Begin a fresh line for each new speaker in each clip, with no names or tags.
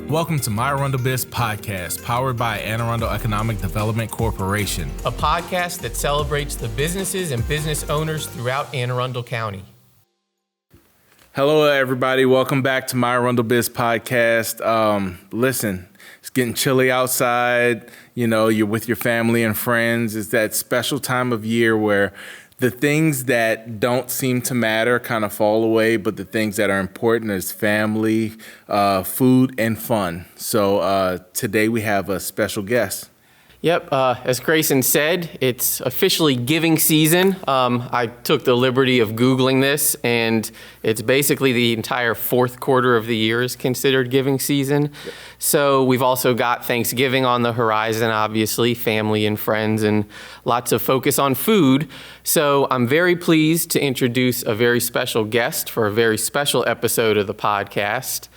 Welcome to my ArundelBiz podcast, powered by Anne Arundel Economic Development Corporation.
A podcast that celebrates the businesses and business owners throughout Anne Arundel County.
Hello, everybody. Welcome back to my ArundelBiz podcast. Listen, it's getting chilly outside. You know, you're with your family and friends. It's that special time of year where the things that don't seem to matter kind of fall away, but the things that are important is family, food, and fun. So today we have a special guest.
Yep, as Grayson said, it's officially giving season. I took the liberty of Googling this, and it's basically the entire fourth quarter of the year is considered giving season. Yep. So we've also got Thanksgiving on the horizon, obviously, family and friends, and lots of focus on food. So I'm very pleased to introduce a very special guest for a very special episode of the podcast.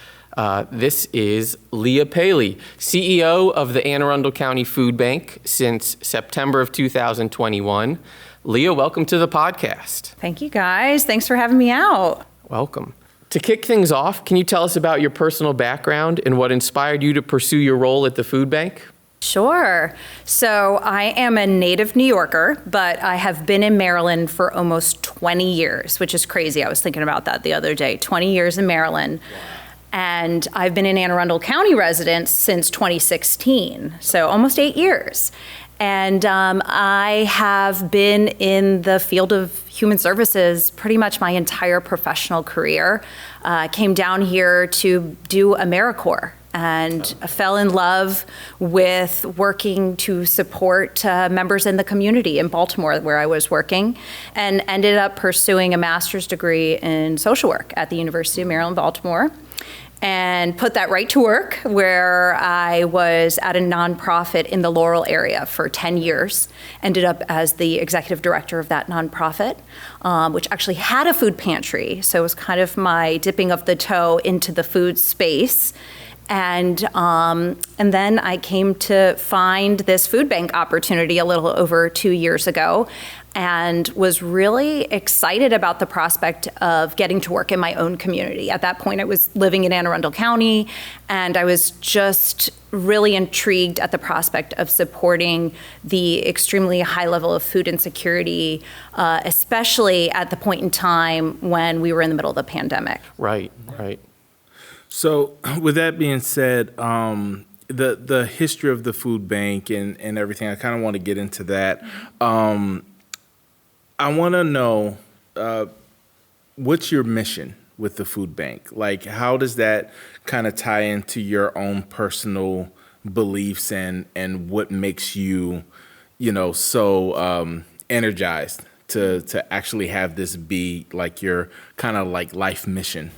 This is Leah Paley, CEO of the Anne Arundel County Food Bank since September of 2021. Leah, welcome to the podcast.
Thank you, guys. Thanks for having me out.
Welcome. To kick things off, can you tell us about your personal background and what inspired you to pursue your role at the food bank?
Sure. So I am a native New Yorker, but I have been in Maryland for almost 20 years, which is crazy. I was thinking about that the other day. 20 years in Maryland. Wow. And I've been an Anne Arundel County resident since 2016, so almost 8 years. And I have been in the field of human services pretty much my entire professional career. Came down here to do AmeriCorps and fell in love with working to support members in the community in Baltimore, where I was working, and ended up pursuing a master's degree in social work at the University of Maryland, Baltimore. And put that right to work, where I was at a nonprofit in the Laurel area for 10 years. Ended up as the executive director of that nonprofit, which actually had a food pantry. So it was kind of my dipping of the toe into the food space. And then I came to find this food bank opportunity a little over 2 years ago, and was really excited about the prospect of getting to work in my own community. At that point, I was living in Anne Arundel County, and I was just really intrigued at the prospect of supporting the extremely high level of food insecurity, especially at the point in time when we were in the middle of the pandemic.
Right.
So with that being said, the history of the food bank and everything, I kind of want to get into that. I want to know, what's your mission with the food bank? Like, how does that kind of tie into your own personal beliefs and what makes you, so energized to actually have this be like your kind of like life mission?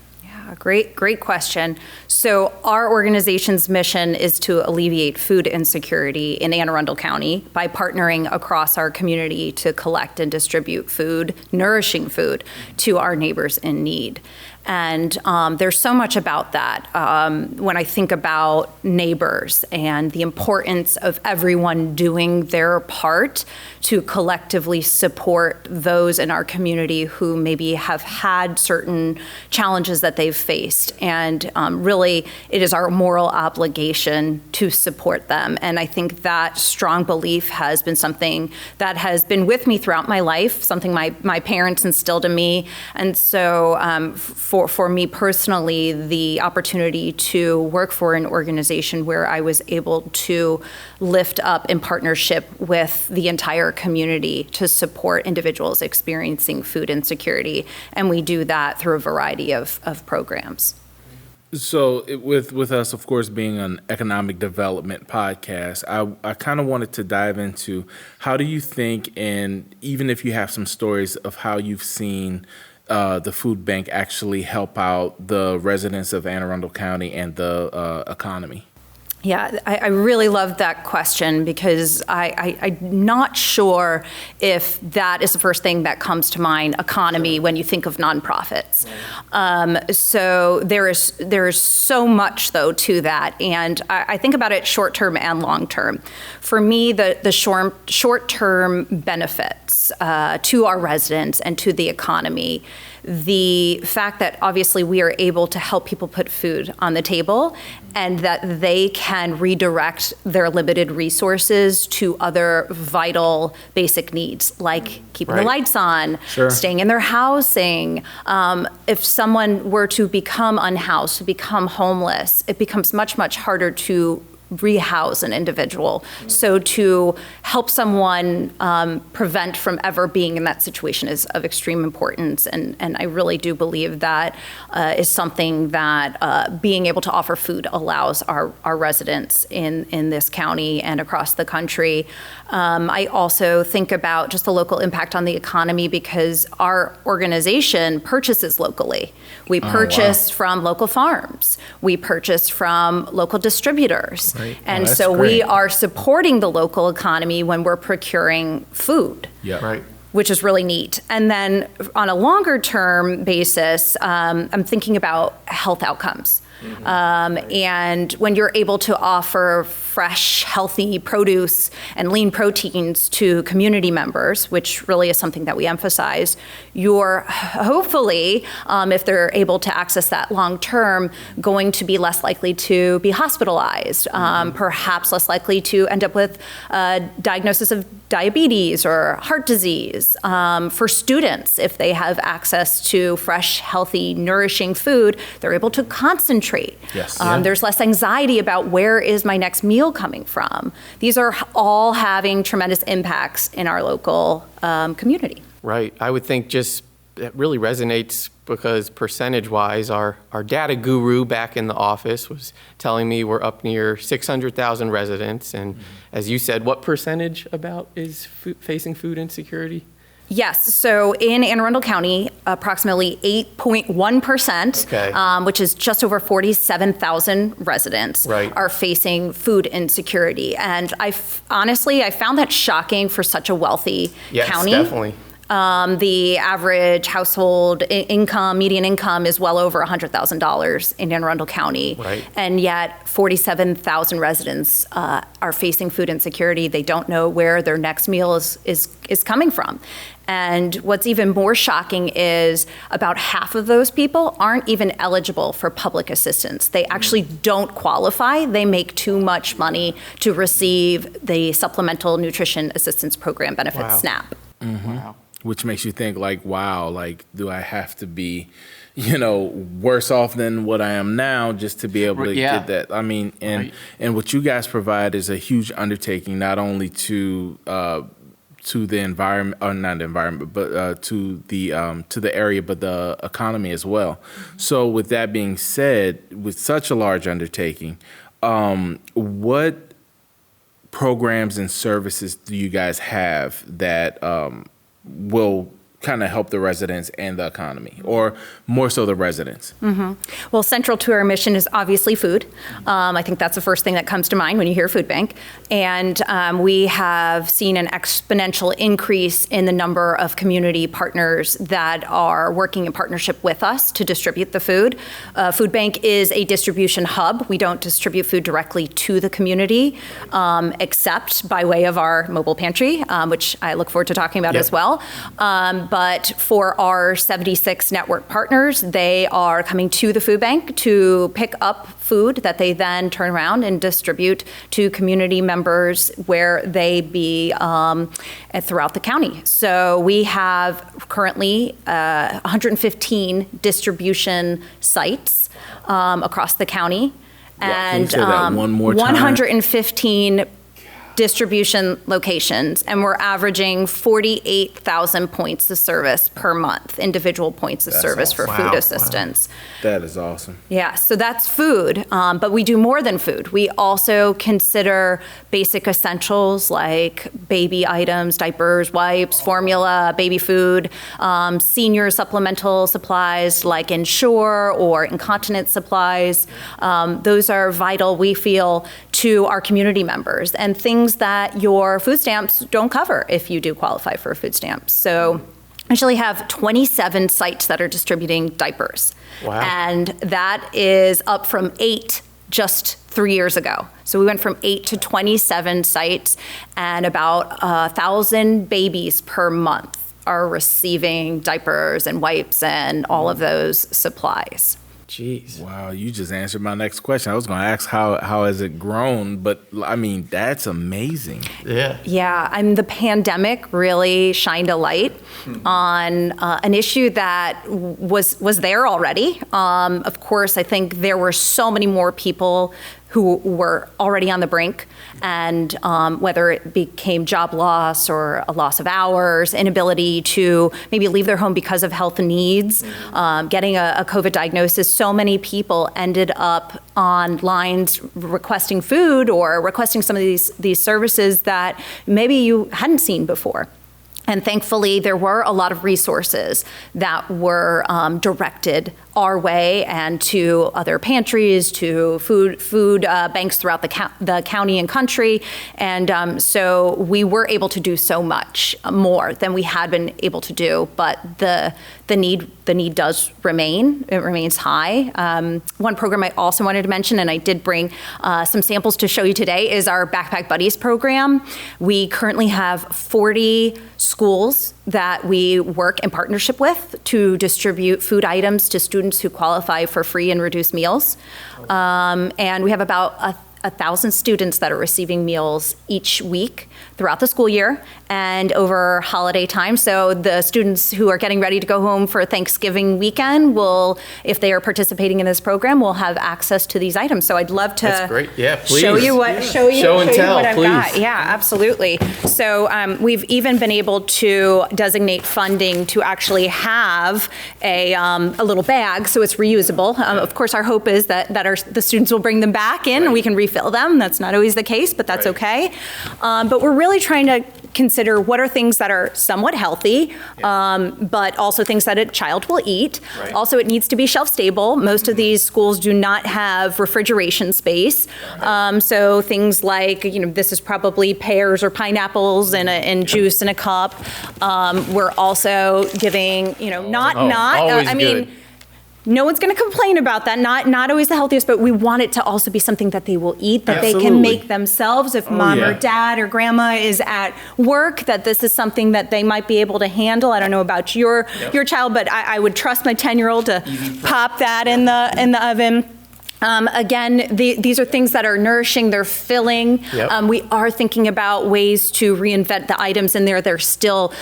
Great question. So our organization's mission is to alleviate food insecurity in Anne Arundel County by partnering across our community to collect and distribute food, nourishing food, to our neighbors in need. And there's so much about that. When I think about neighbors and the importance of everyone doing their part to collectively support those in our community who maybe have had certain challenges that they've faced. And really, it is our moral obligation to support them. And I think that strong belief has been something that has been with me throughout my life, something my parents instilled in me. And so for me personally, the opportunity to work for an organization where I was able to lift up in partnership with the entire community to support individuals experiencing food insecurity. And we do that through a variety of programs.
So with us, of course, being an economic development podcast, I kind of wanted to dive into how do you think, and even if you have some stories of how you've seen the food bank actually help out the residents of Anne Arundel County and the economy?
Yeah, I really love that question because I'm not sure if that is the first thing that comes to mind, economy, when you think of nonprofits. So there is so much, though, to that. And I think about it short-term and long-term. For me, the short-term benefits to our residents and to the economy, the fact that obviously we are able to help people put food on the table and that they can redirect their limited resources to other vital basic needs, like keeping the lights on, staying in their housing. If someone were to become unhoused, to become homeless, it becomes much, much harder to rehouse an individual. So to help someone prevent from ever being in that situation is of extreme importance. And I really do believe that is something that being able to offer food allows our residents in this county and across the country. I also think about just the local impact on the economy because our organization purchases locally. We purchase from local farms. We purchase from local distributors.
Right.
And so we are supporting the local economy when we're procuring food.
Yeah. Right.
Which is really neat. And then on a longer term basis, I'm thinking about health outcomes. And when you're able to offer fresh, healthy produce and lean proteins to community members, which really is something that we emphasize, you're hopefully, if they're able to access that long term, going to be less likely to be hospitalized, perhaps less likely to end up with a diagnosis of diabetes or heart disease. For students, if they have access to fresh, healthy, nourishing food, they're able to concentrate.
Yes.
There's less anxiety about where is my next meal coming from. These are all having tremendous impacts in our local community.
Right. I would think just that really resonates because percentage-wise, our data guru back in the office was telling me we're up near 600,000 residents. And as you said, what percentage about is facing food insecurity?
Yes, so in Anne Arundel County, approximately 8.1%, which is just over 47,000 residents, are facing food insecurity. And honestly, I found that shocking for such a wealthy county.
Yes, definitely.
The average household income, median income, is well over $100,000 in Anne Arundel County. And yet 47,000 residents are facing food insecurity. They don't know where their next meal is coming from. And what's even more shocking is about half of those people aren't even eligible for public assistance. They actually don't qualify. They make too much money to receive the Supplemental Nutrition Assistance Program benefit, SNAP.
Wow. Which makes you think like, wow, like, do I have to be, worse off than what I am now just to be able to get that? I mean, and what you guys provide is a huge undertaking, not only to the environment, or not the environment, but to the area, but the economy as well. So with that being said, with such a large undertaking, what programs and services do you guys have that will kind of help the residents and the economy, or more so the residents?
Well, central to our mission is obviously food. I think that's the first thing that comes to mind when you hear food bank. And we have seen an exponential increase in the number of community partners that are working in partnership with us to distribute the food. Food bank is a distribution hub. We don't distribute food directly to the community, except by way of our mobile pantry, which I look forward to talking about as well. But for our 76 network partners, they are coming to the food bank to pick up food that they then turn around and distribute to community members where they be throughout the county. So we have currently 115 distribution sites across the county.
Can you say that one more time?
115 distribution locations, and we're averaging 48,000 points of service per month, individual points of service for food assistance.
That is awesome.
Yeah, so that's food, but we do more than food. We also consider basic essentials like baby items, diapers, wipes, formula, baby food, senior supplemental supplies like Ensure or incontinence supplies. Those are vital, we feel, to our community members, and things that your food stamps don't cover if you do qualify for food stamps. So I actually have 27 sites that are distributing diapers.
Wow.
And that is up from 8 just 3 years ago. So we went from 8 to 27 sites and about 1,000 babies per month are receiving diapers and wipes and all of those supplies.
Jeez.
Wow, you just answered my next question. I was going to ask how has it grown, but I mean, that's amazing.
Yeah.
Yeah, the pandemic really shined a light on an issue that was there already. Of course, I think there were so many more people who were already on the brink, and whether it became job loss or a loss of hours, inability to maybe leave their home because of health needs, getting a COVID diagnosis, so many people ended up on lines requesting food or requesting some of these services that maybe you hadn't seen before. And thankfully, there were a lot of resources that were directed our way and to other pantries, to food banks throughout the county and country. And so we were able to do so much more than we had been able to do. But the need does remain. It remains high. One program I also wanted to mention, and I did bring some samples to show you today, is our Backpack Buddies program. We currently have 40 schools that we work in partnership with to distribute food items to students who qualify for free and reduced meals. And we have about 1,000 students that are receiving meals each week throughout the school year and over holiday time. So the students who are getting ready to go home for Thanksgiving weekend will, if they are participating in this program, will have access to these items. So I'd love to
That's great. Yeah, please.
show you what
Show and tell,
what I've
please.
got. Yeah, absolutely. So we've even been able to designate funding to actually have a little bag, so it's reusable. Of course, our hope is that the students will bring them back in and we can refill them. That's not always the case, but that's okay. But we're really trying to consider what are things that are somewhat healthy, but also things that a child will eat.
Right.
Also, it needs to be shelf stable. Most of these schools do not have refrigeration space. So things like, this is probably pears or pineapples and juice in a cup. We're also giving,
always good.
No one's going to complain about that. Not always the healthiest, but we want it to also be something that they will eat, that they can
Absolutely.
make themselves. If mom or dad or grandma is at work, that this is something that they might be able to handle. I don't know about your child, but I would trust my 10-year-old to pop that in the oven. Again, these are things that are nourishing, they're filling.
Yep.
We are thinking about ways to reinvent the items in there. They're still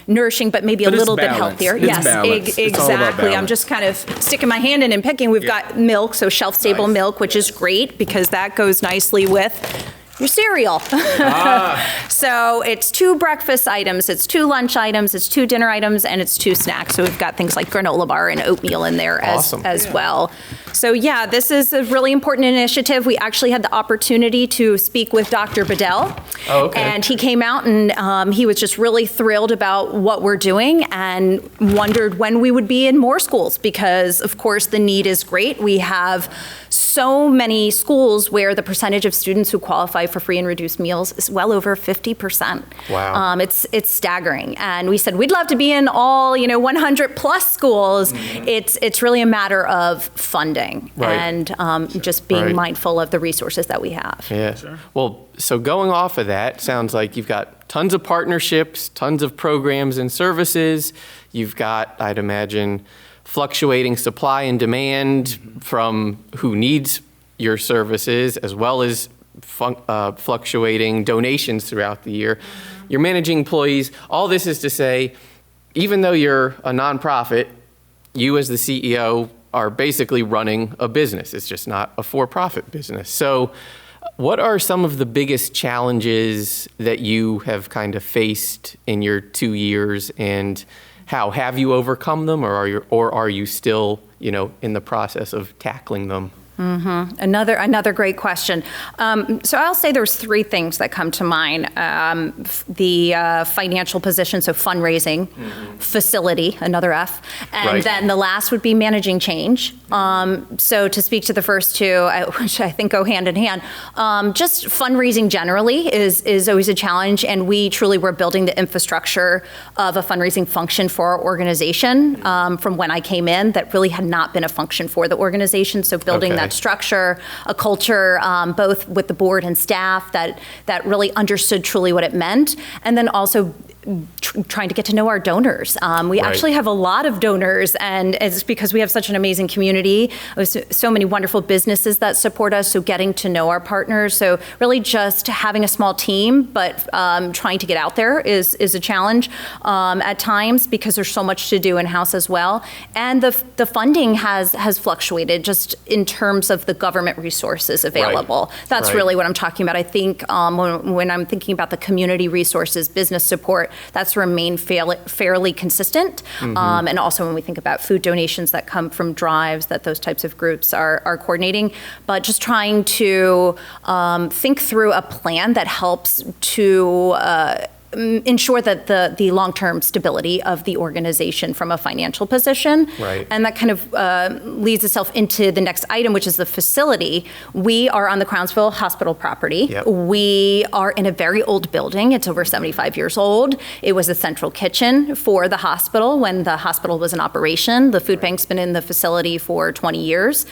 nourishing, but maybe a
But it's
little bit
balanced.
healthier.
It's
Yes,
balanced. It's all about
exactly. I'm
balance.
just kind of sticking my hand in and picking. We've got milk, so shelf-stable
Nice.
milk, which is great because that goes nicely with your cereal. So it's 2 breakfast items, it's 2 lunch items, it's 2 dinner items, and it's 2 snacks. So we've got things like granola bar and oatmeal in there
Awesome.
as well. So yeah, this is a really important initiative. We actually had the opportunity to speak with Dr. Bedell.
Oh, okay.
And he came out and he was just really thrilled about what we're doing and wondered when we would be in more schools because, of course, the need is great. We have so many schools where the percentage of students who qualify for free and reduced meals is well over 50%.
Wow.
It's staggering. And we said, we'd love to be in all, 100 plus schools. It's really a matter of funding
Right.
and just being
Right.
mindful of the resources that we have.
Yeah. Well, so going off of that, sounds like you've got tons of partnerships, tons of programs and services. You've got, I'd imagine, fluctuating supply and demand from who needs your services, as well as fluctuating donations throughout the year. You're managing employees. All this is to say, even though you're a nonprofit, you as the CEO are basically running a business. It's just not a for-profit business. So what are some of the biggest challenges that you have kind of faced in your 2 years, and how have you overcome them, or are you still, in the process of tackling them?
Another great question. So I'll say there's 3 things that come to mind. The financial position, so fundraising, facility, another F, and
Right.
then the last would be managing change. So to speak to the first 2, which I think go hand in hand, just fundraising generally is always a challenge, and we truly were building the infrastructure of a fundraising function for our organization from when I came in that really had not been a function for the organization. So building
Okay.
that structure, a culture, both with the board and staff that really understood truly what it meant, and then also trying to get to know our donors. We actually have a lot of donors, and it's because we have such an amazing community, so many wonderful businesses that support us, so getting to know our partners. So really just having a small team, but trying to get out there is a challenge at times because there's so much to do in-house as well. And the funding has fluctuated just in terms of the government resources available. That's really what I'm talking about. I think when I'm thinking about the community resources, business support, that's remained fairly consistent. And also when we think about food donations that come from drives, that those types of groups are coordinating, but just trying to think through a plan that helps to ensure that the long-term stability of the organization from a financial position. And that kind of leads itself into the next item, which is the facility. We are on the Crownsville Hospital property. We are in a very old building. It's over 75 years old. It was a central kitchen for the hospital when the hospital was in operation. The food bank's been in the facility for 20 years,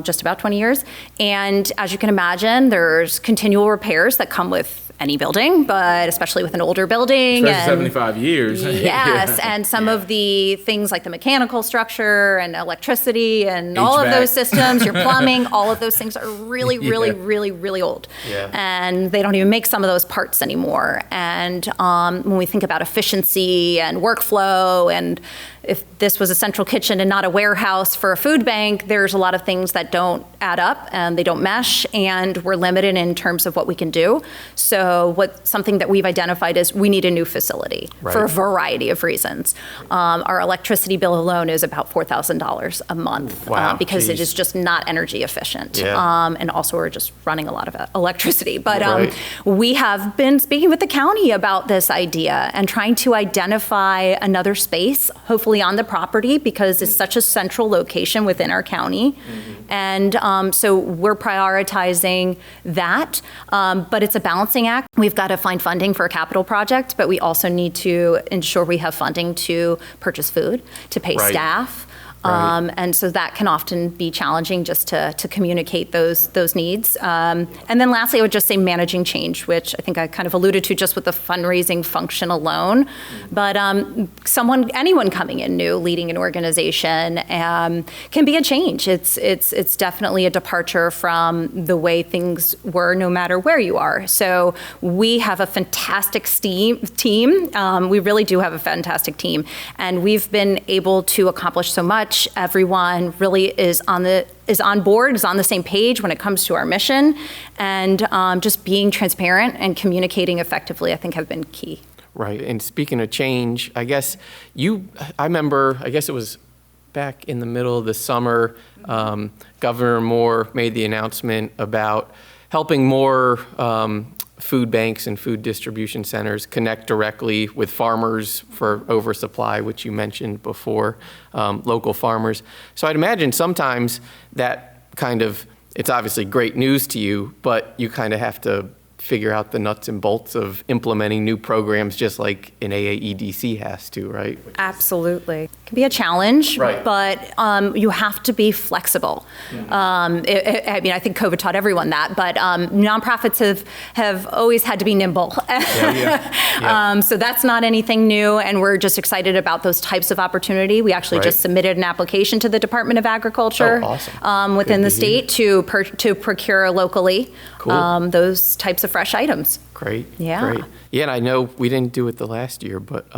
just about 20 years. And as you can imagine, there's continual repairs that come with any building, but especially with an older building.
Especially 75 years.
Yes, and some of the things like the mechanical structure and electricity and all of those systems, your plumbing, all of those things are really, really old. And they don't even make some of those parts anymore. And when we think about efficiency and workflow, and if this was a central kitchen and not a warehouse for a food bank, there's a lot of things that don't add up and they don't mesh, and we're limited in terms of what we can do. So something that we've identified is we need a new facility for a variety of reasons. Our electricity bill alone is about $4,000 a month because it is just not energy efficient. And also we're just running a lot of electricity. But we have been speaking with the county about this idea and trying to identify another space, hopefully on the property, because it's such a central location within our county. And so we're prioritizing that, but it's a balancing act. We've got to find funding for a capital project, but we also need to ensure we have funding to purchase food, to pay staff. And so that can often be challenging just to communicate those needs. And then lastly, I would just say managing change, which I think I kind of alluded to just with the fundraising function alone. But anyone coming in new, leading an organization can be a change. It's definitely a departure from the way things were no matter where you are. So we have a fantastic team. We really do have a fantastic team. And we've been able to accomplish so much. Everyone really is on board, is on the same page when it comes to our mission, and just being transparent and communicating effectively, I think, have been key.
Right. And speaking of change, I remember it was back in the middle of the summer, Governor Moore made the announcement about helping more food banks and food distribution centers connect directly with farmers for oversupply, which you mentioned before, local farmers. So I'd imagine sometimes that it's obviously great news to you, but you kind of have to figure out the nuts and bolts of implementing new programs just like an AAEDC has to, right?
Absolutely. It can be a challenge, but you have to be flexible. I think COVID taught everyone that, but nonprofits have always had to be nimble. So that's not anything new, and we're just excited about those types of opportunity. We actually just submitted an application to the Department of Agriculture within the state to procure locally those types of fresh items.
Great. And I know we didn't do it the last year, but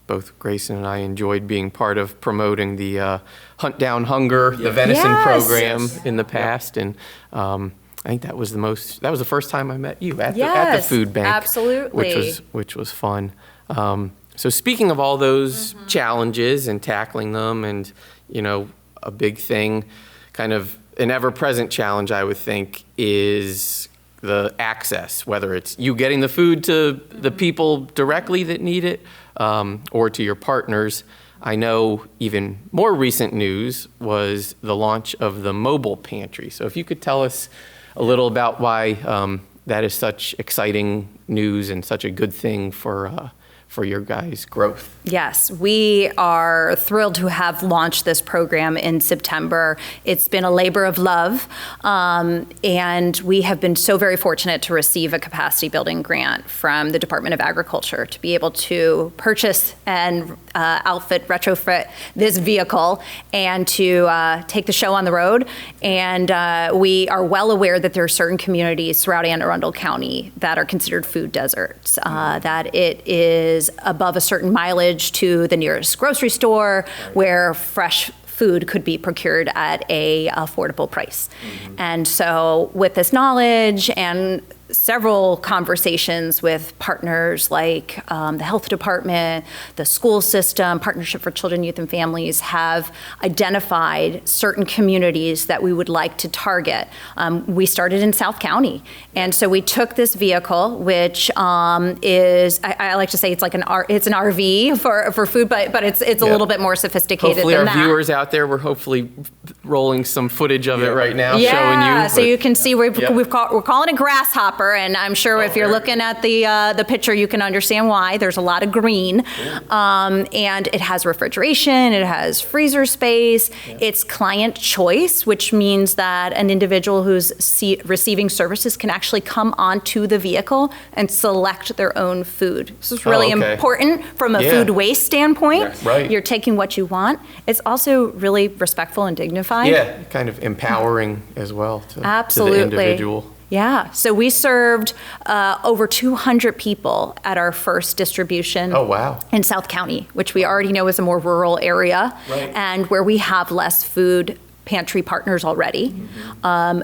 both Grayson and I enjoyed being part of promoting the Hunt Down Hunger, the venison program in the past, and I think that was the first time I met you at the food bank.
Absolutely.
Which was fun. So speaking of all those challenges and tackling them, and a big thing, kind of an ever-present challenge, I would think, is the access, whether it's you getting the food to the people directly that need it, or to your partners. I know even more recent news was the launch of the mobile pantry. So if you could tell us a little about why that is such exciting news and such a good thing for for your guys' growth.
Yes, we are thrilled to have launched this program in September. It's been a labor of love, and we have been so very fortunate to receive a capacity building grant from the Department of Agriculture to be able to purchase and retrofit this vehicle and to take the show on the road. And we are well aware that there are certain communities throughout Anne Arundel County that are considered food deserts, that it is above a certain mileage to the nearest grocery store where fresh food could be procured at a affordable price. And so with this knowledge and several conversations with partners like the health department, the school system, Partnership for Children, Youth, and Families have identified certain communities that we would like to target. We started in South County. And so we took this vehicle, which is, I like to say it's like it's an RV for food, but it's a little bit more sophisticated
hopefully
than
our
that.
Viewers out there, we're hopefully rolling some footage of it right now, showing you.
Yeah, so you can see we're calling it grasshopper, and I'm sure if you're looking at the picture, you can understand why. There's a lot of green, and it has refrigeration, it has freezer space. It's client choice, which means that an individual who's receiving services can actually come onto the vehicle and select their own food. This is really important from a food waste standpoint.
Right.
You're taking what you want. It's also really respectful and dignified.
Yeah, kind of empowering as well to the individual.
Yeah, so we served over 200 people at our first distribution in South County, which we already know is a more rural area, and where we have less food pantry partners already.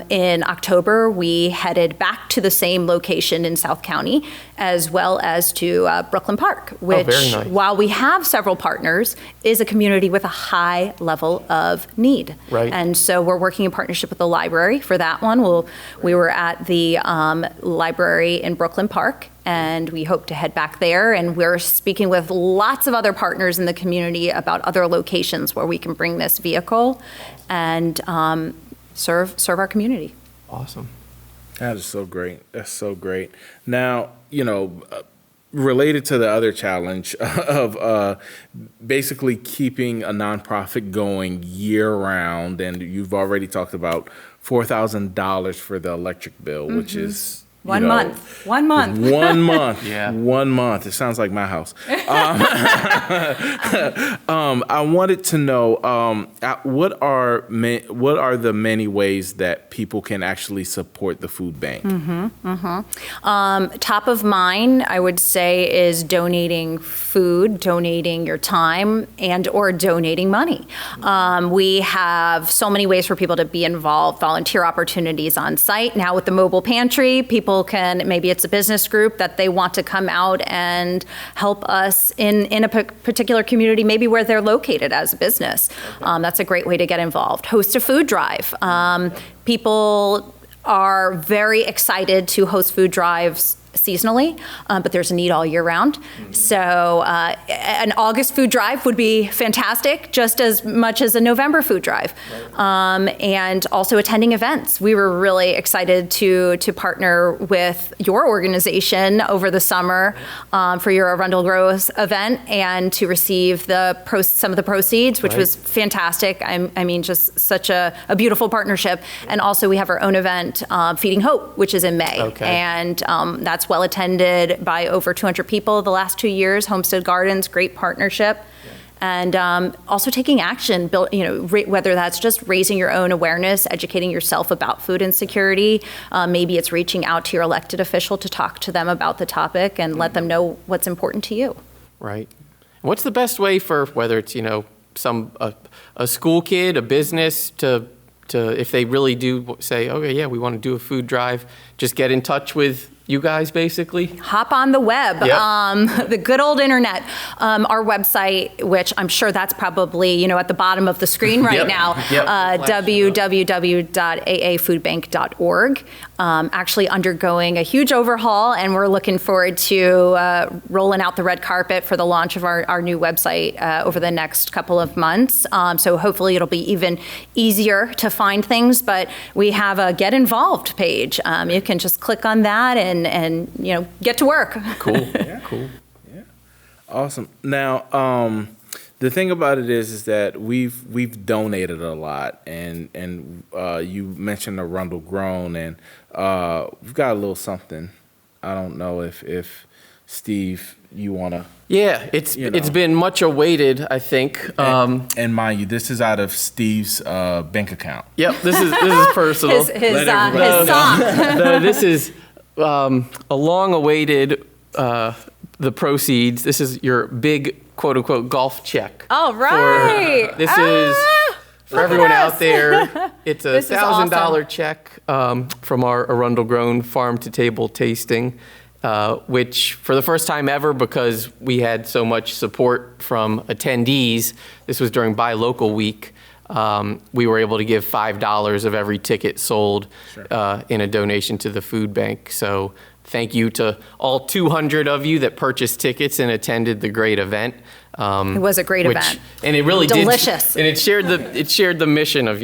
In October, we headed back to the same location in South County, as well as to Brooklyn Park, which, while we have several partners, is a community with a high level of need. And so we're working in partnership with the library for that one. We were at the library in Brooklyn Park, and we hope to head back there. And we're speaking with lots of other partners in the community about other locations where we can bring this vehicle and serve our community.
Awesome.
That is so great. That's so great. Now, related to the other challenge of basically keeping a nonprofit going year round, and you've already talked about $4,000 for the electric bill, which is
One month. 1 month.
1 month.
Yeah.
1 month. It sounds like my house. I wanted to know what are the many ways that people can actually support the food bank?
Top of mind, I would say, is donating food, donating your time, and or donating money. We have so many ways for people to be involved, volunteer opportunities on site. Now with the mobile pantry, people can, maybe it's a business group that they want to come out and help us in a particular community, maybe where they're located as a business. That's a great way to get involved. Host a food drive. People are very excited to host food drives seasonally, but there's a need all year round. So an August food drive would be fantastic, just as much as a November food drive. And also attending events. We were really excited to partner with your organization over the summer for your Arundel Grows event and to receive some of the proceeds, which was fantastic. I mean, just such a beautiful partnership. And also we have our own event, Feeding Hope, which is in May. And that's well attended by over 200 people the last 2 years. Homestead Gardens, great partnership. And also taking action, whether that's just raising your own awareness, educating yourself about food insecurity. Maybe it's reaching out to your elected official to talk to them about the topic and let them know what's important to you.
Right. What's the best way for, whether it's, a school kid, a business, to if they really do say, okay, yeah, we want to do a food drive, just get in touch with you guys, basically?
Hop on the web, the good old internet. Our website, which I'm sure that's probably, at the bottom of the screen right now, www.aafoodbank.org. Actually undergoing a huge overhaul, and we're looking forward to rolling out the red carpet for the launch of our new website over the next couple of months. So hopefully it'll be even easier to find things, but we have a Get Involved page. You can just click on that and get to work.
Cool. Cool.
Yeah. Awesome. Now, the thing about it is that we've donated a lot, and you mentioned Arundel Grown, and we've got a little something. I don't know if Steve, you want to.
Yeah, it's been much awaited, I think.
And mind you, this is out of Steve's bank account.
Yep, this is personal.
his sock.
This is a long-awaited. The proceeds. This is your big quote unquote golf check.
All right.
This is for everyone out there. It's a $1,000
awesome.
check from our Arundel Grown farm to table tasting, which for the first time ever, because we had so much support from attendees, this was during Buy Local Week. We were able to give $5 of every ticket sold in a donation to the food bank. So thank you to all 200 of you that purchased tickets and attended the great event.
It was a great event.
And it really
Delicious.
did. And it shared the mission of,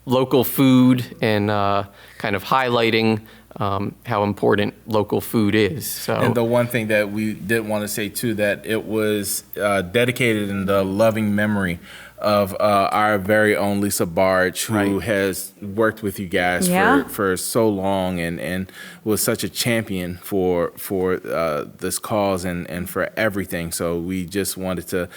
local food and kind of highlighting how important local food is. So.
And the one thing that we did want to say too, that it was dedicated in the loving memory of our very own Lisa Barge, who has worked with you guys for so long and was such a champion for this cause and for everything. So we just wanted to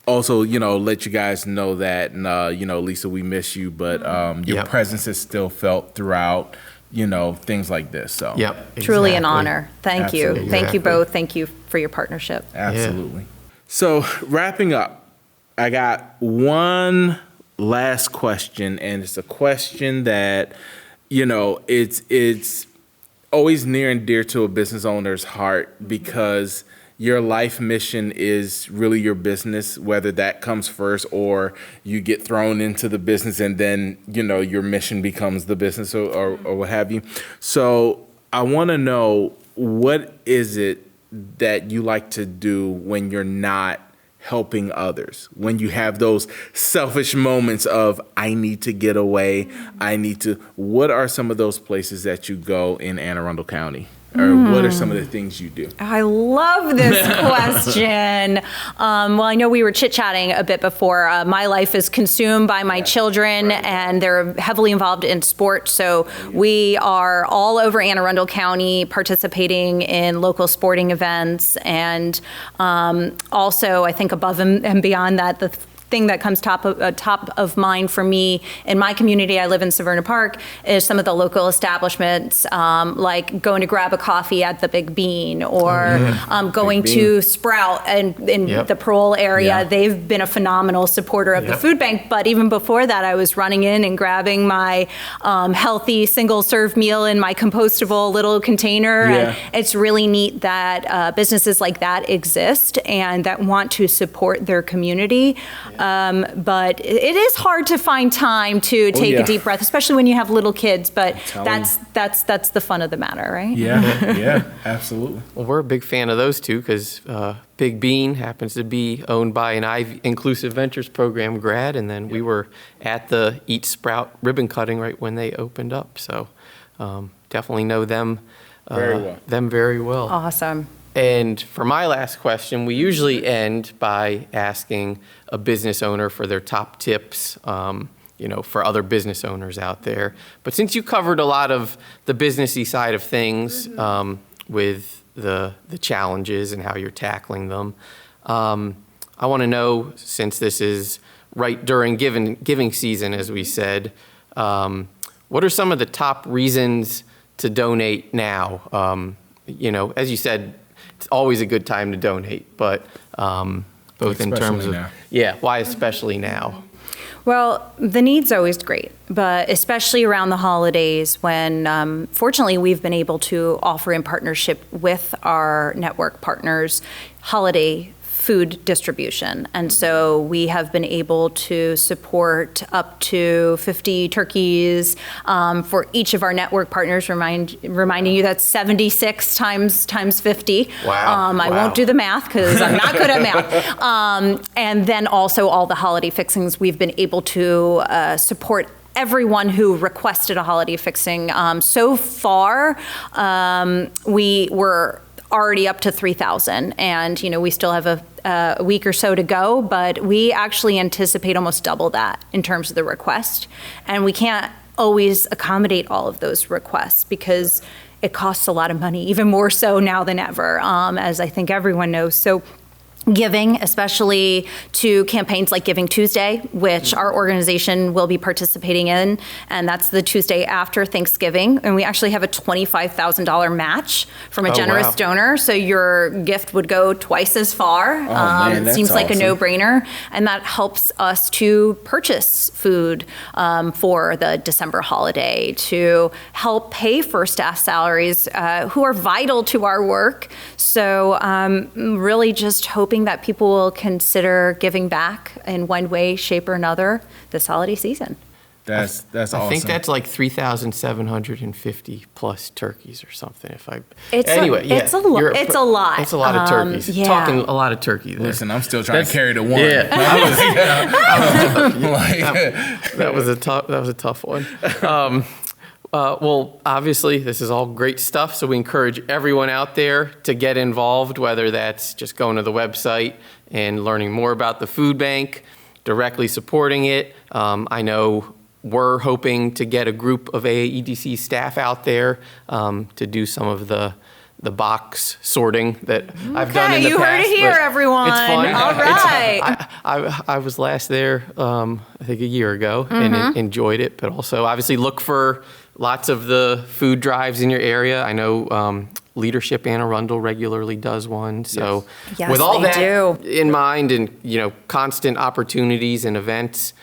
also, let you guys know that, Lisa, we miss you, but your presence is still felt throughout, things like this. So
Truly an honor. Thank you.
Absolutely.
Thank you both. Thank you for your partnership.
Absolutely. So wrapping up, I got one last question, and it's a question that, it's always near and dear to a business owner's heart, because your life mission is really your business, whether that comes first or you get thrown into the business and then, your mission becomes the business or what have you. So I want to know, what is it that you like to do when you're not helping others, when you have those selfish moments of, I need to get away, what are some of those places that you go in Anne Arundel County? Or what are some of the things you do?
I love this question. Well, I know we were chit-chatting a bit before. My life is consumed by my children, and they're heavily involved in sports. So we are all over Anne Arundel County participating in local sporting events. And also, I think above and beyond that, the thing that comes top of mind for me in my community, I live in Severna Park, is some of the local establishments, like going to grab a coffee at the Big Bean, or going to Sprout in the Parole area. They've been a phenomenal supporter of the food bank. But even before that, I was running in and grabbing my healthy single-serve meal in my compostable little container. And it's really neat that businesses like that exist and that want to support their community. But it is hard to find time to take a deep breath, especially when you have little kids. But that's the fun of the matter, right?
Yeah, absolutely.
Well, we're a big fan of those two, because Big Bean happens to be owned by an Inclusive Ventures program grad, and then we were at the Eat Sprout ribbon cutting right when they opened up. So definitely know them very well.
Awesome.
And for my last question, we usually end by asking a business owner for their top tips, for other business owners out there. But since you covered a lot of the businessy side of things with the challenges and how you're tackling them, I want to know, since this is right during giving season, as we said, what are some of the top reasons to donate now? As you said, it's always a good time to donate, but both in terms of, why especially now?
Well, the need's always great, but especially around the holidays when, fortunately, we've been able to offer in partnership with our network partners holiday food distribution. And so we have been able to support up to 50 turkeys for each of our network partners, reminding you that's 76 times 50.
Wow.
I won't do the math because I'm not good at math. And then also all the holiday fixings, we've been able to support everyone who requested a holiday fixing. So far, we were already up to 3,000. And, we still have a week or so to go, but we actually anticipate almost double that in terms of the request. And we can't always accommodate all of those requests because it costs a lot of money, even more so now than ever, as I think everyone knows. So giving, especially to campaigns like Giving Tuesday, which our organization will be participating in, and that's the Tuesday after Thanksgiving. And we actually have a $25,000 match from a generous donor, so your gift would go twice as far.
Man,
it seems like a
awesome.
no-brainer, and that helps us to purchase food for the December holiday, to help pay for staff salaries who are vital to our work. So really just hoping that people will consider giving back in one way, shape, or another this holiday season.
That's awesome.
I think that's like 3,750 plus turkeys or something.
It's a lot.
It's a lot of turkeys.
Yeah.
Talking a lot of turkey there.
Listen, I'm still trying to carry the one.
Yeah. That was a tough one. Well, obviously, this is all great stuff, so we encourage everyone out there to get involved, whether that's just going to the website and learning more about the food bank, directly supporting it. I know we're hoping to get a group of AAEDC staff out there to do some of the box sorting that I've done in the past.
You heard it here, everyone.
It's fun.
All right.
I was last there, I think a year ago, and enjoyed it, but also obviously look for lots of the food drives in your area. I know Leadership Anne Arundel regularly does one. So
Yes,
with all
they
that
do.
in mind and, constant opportunities and events,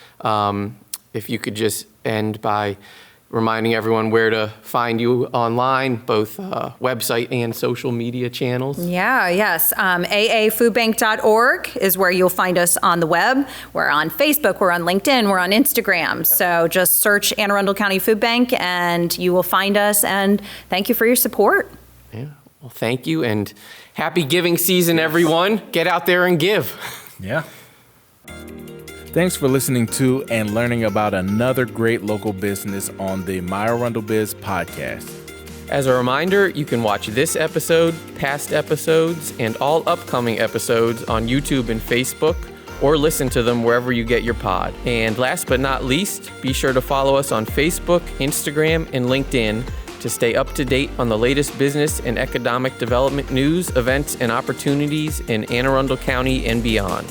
if you could just end by reminding everyone where to find you online, both website and social media channels.
Yes. AAfoodbank.org is where you'll find us on the web. We're on Facebook, we're on LinkedIn, we're on Instagram. So just search Anne Arundel County Food Bank and you will find us. And thank you for your support.
Yeah. Well, thank you, and happy giving season, everyone. Get out there and give.
Yeah. Thanks for listening to and learning about another great local business on the ArundelBiz podcast.
As a reminder, you can watch this episode, past episodes, and all upcoming episodes on YouTube and Facebook, or listen to them wherever you get your pod. And last but not least, be sure to follow us on Facebook, Instagram, and LinkedIn to stay up to date on the latest business and economic development news, events, and opportunities in Anne Arundel County and beyond.